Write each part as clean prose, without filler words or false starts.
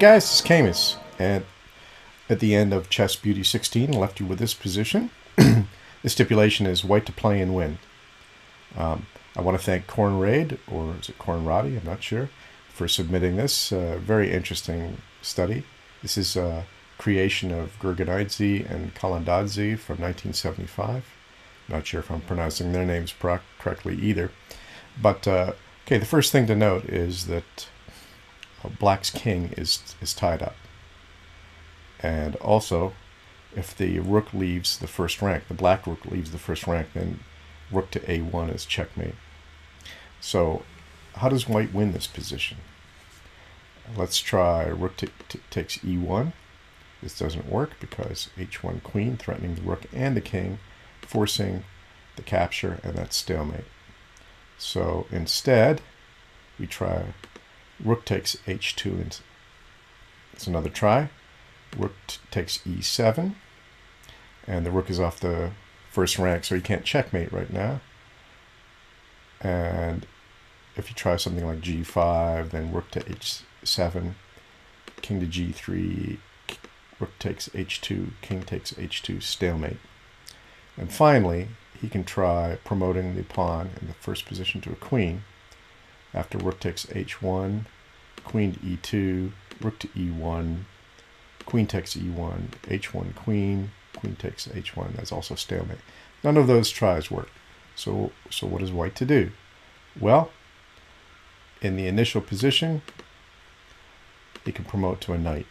guys, it's Camus, and at the end of Chess Beauty 16, left you with this position. The stipulation is white to play and win. I want to thank Cornraid, or is it Cornroddy? I'm not sure, for submitting this very interesting study. This is a creation of Gurgenidze and Kalandadze from 1975. Not sure if I'm pronouncing their names correctly either. But, okay, the first thing to note is that Black's king is tied up. And also, if the rook leaves the first rank, the black rook leaves the first rank, then rook to a1 is checkmate. So, how does white win this position? Let's try rook takes e1. This doesn't work because h1 queen, threatening the rook and the king, forcing the capture, and that's stalemate. So instead, we try rook takes h2, and it's another try. Rook takes e7, and the rook is off the first rank, so he can't checkmate right now. And if you try something like g5, then rook to h7, king to g3, rook takes h2, king takes h2, stalemate. And finally, he can try promoting the pawn in the first position to a queen. After rook takes h1, queen to e2, rook to e1, queen takes e1, h1 queen, queen takes h1. That's also stalemate. None of those tries work. So what is white to do? Well, in the initial position, he can promote to a knight.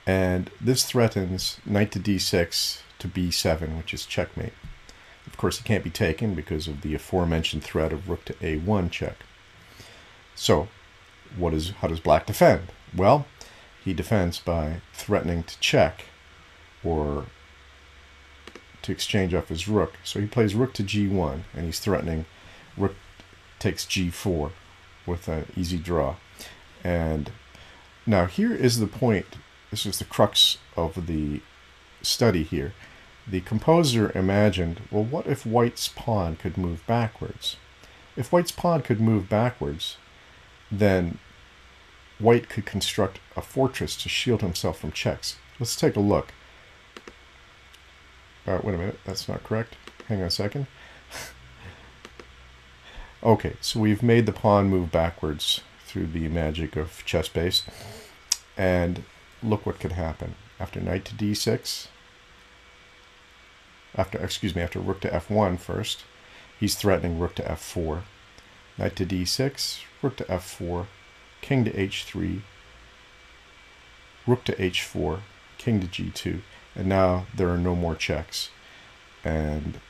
And this threatens knight to d6 to b7, which is checkmate. Of course, it can't be taken because of the aforementioned threat of rook to a1 check. So, how does black defend? Well, he defends by threatening to check or to exchange off his rook. So he plays rook to g1, and he's threatening rook takes g4 with an easy draw. And now here is the point. This is the crux of the study here. The composer imagined, well, what if white's pawn could move backwards? If white's pawn could move backwards, then white could construct a fortress to shield himself from checks. Let's take a look. Wait a minute, that's not correct. Hang on a second. Okay, so we've made the pawn move backwards through the magic of chess base. And look what could happen. After knight to d6, after rook to f1 first, he's threatening rook to f4. Knight to d6, rook to f4, king to h3, rook to h4, king to g2, and now there are no more checks. And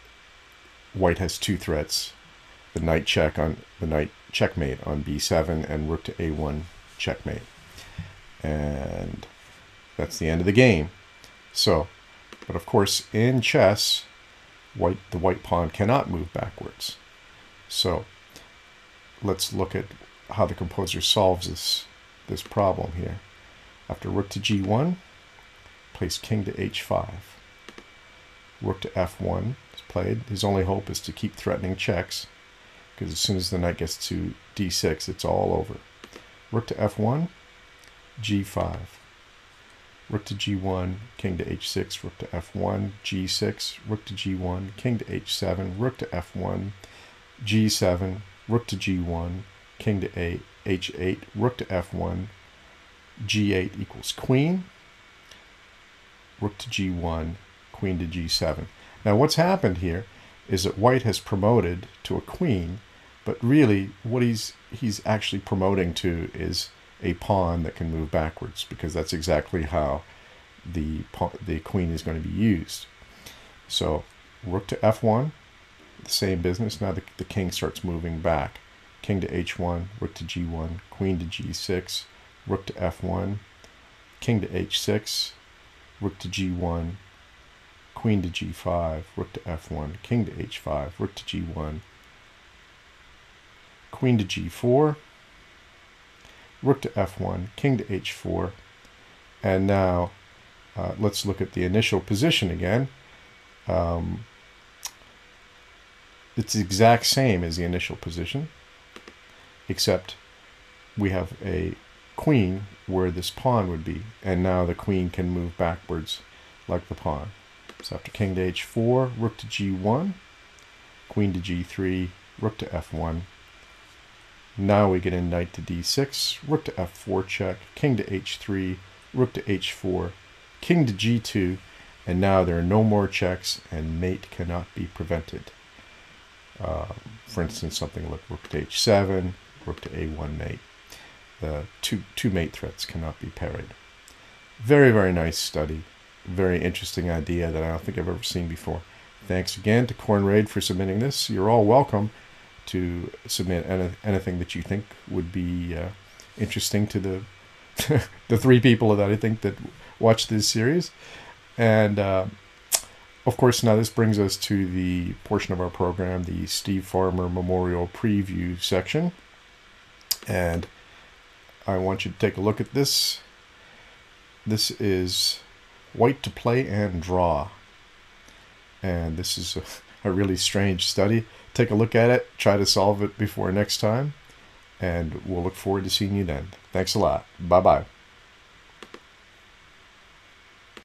white has two threats: the knight checkmate on b7 and rook to a1 checkmate. And that's the end of the game. So, but of course, in chess, the white pawn cannot move backwards. So, let's look at how the composer solves this problem here. After rook to g1, place king to h5. Rook to f1 is played. His only hope is to keep threatening checks, because as soon as the knight gets to d6, it's all over. Rook to f1, g5. Rook to g1, king to h6, rook to f1, g6, rook to g1, king to h7, rook to f1, g7, rook to g1, king to h8, rook to f1, g8 equals queen, rook to g1, queen to g7. Now what's happened here is that white has promoted to a queen, but really what he's actually promoting to is a pawn that can move backwards, because that's exactly how the queen is going to be used. So rook to f1, the same business. Now the king starts moving back. King to h1, rook to g1, queen to g6, rook to f1, king to h6, rook to g1, queen to g5, rook to f1, king to h5, rook to g1, queen to g4, rook to f1, king to h4, and now let's look at the initial position again. It's the exact same as the initial position, except we have a queen where this pawn would be. And now the queen can move backwards like the pawn. So after king to h4, rook to g1, queen to g3, rook to f1. Now we get in knight to d6, rook to f4 check, king to h3, rook to h4, king to g2, and now there are no more checks and mate cannot be prevented. For instance, something like rook to h7, rook to a1 mate. The two mate threats cannot be parried. Very, very nice study. Very interesting idea that I don't think I've ever seen before. Thanks again to Cornraid for submitting this. You're all welcome to submit anything that you think would be interesting to the the three people that I think that watch this series. And of course, now this brings us to the portion of our program, the Steve Farmer Memorial Preview section. And I want you to take a look at this. This is White to Play and Draw. And this is a really strange study. Take a look at it, try to solve it before next time, and we'll look forward to seeing you then. Thanks a lot. Bye-bye.